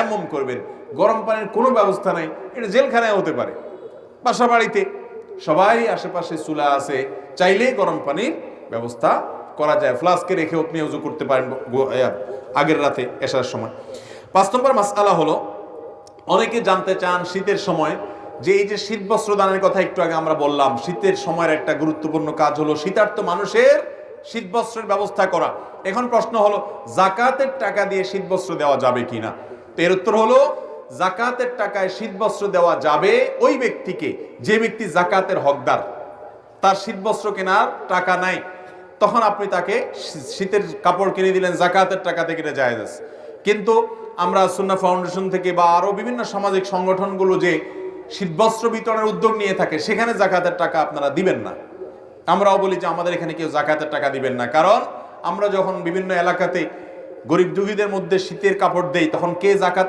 তায়াম্মুম করবেন। গরম পানির কোনো ব্যবস্থা নাই, এটা জেলখানায় হতে পারে। বাসা বাড়িতে সবাই আশেপাশে চুলা আছে, চাইলেই গরম পানির ব্যবস্থা করা যায়। ফ্লাস্কে রেখে আপনি উযু করতে পারেন আগের রাতে এশার সময়। 5 নম্বর মাসআলা হলো, অনেকে জানতে চান শীতের সময় যে এই যে শীত বস্ত্র দানের কথা একটু আগে আমরা বললাম, শীতের সময়ের একটা গুরুত্বপূর্ণ কাজ হলো শীতার্ত মানুষের শীত বস্ত্রের ব্যবস্থা করা। এখন প্রশ্ন হলো যাকাতের টাকা দিয়ে শীত বস্ত্র দেওয়া যাবে কিনা? তো এর উত্তর হলো যাকাতের টাকায় শীত বস্ত্র দেওয়া যাবে ওই ব্যক্তিকে যে ব্যক্তি যাকাতের হকদার, তার শীত বস্ত্র কেনার টাকা নাই, তখন আপনি তাকে শীতের কাপড় কিনে দিলেন, যাকাতের টাকাতে কিনে জায়েজ আছে। কিন্তু আমরা সুন্নাহ ফাউন্ডেশন থেকে বা আরো বিভিন্ন সামাজিক সংগঠনগুলো যে শীতবস্ত্র বিতরণের উদ্যোগ নিয়ে থাকে, সেখানে যাকাতের টাকা আপনারা দিবেন না। আমরাও বলি যে আমাদের এখানে কেউ যাকাতের টাকা দিবেন না, কারণ আমরা যখন বিভিন্ন এলাকাতে গরিব দুঃখীদের মধ্যে শীতের কাপড় দেই, তখন কে যাকাত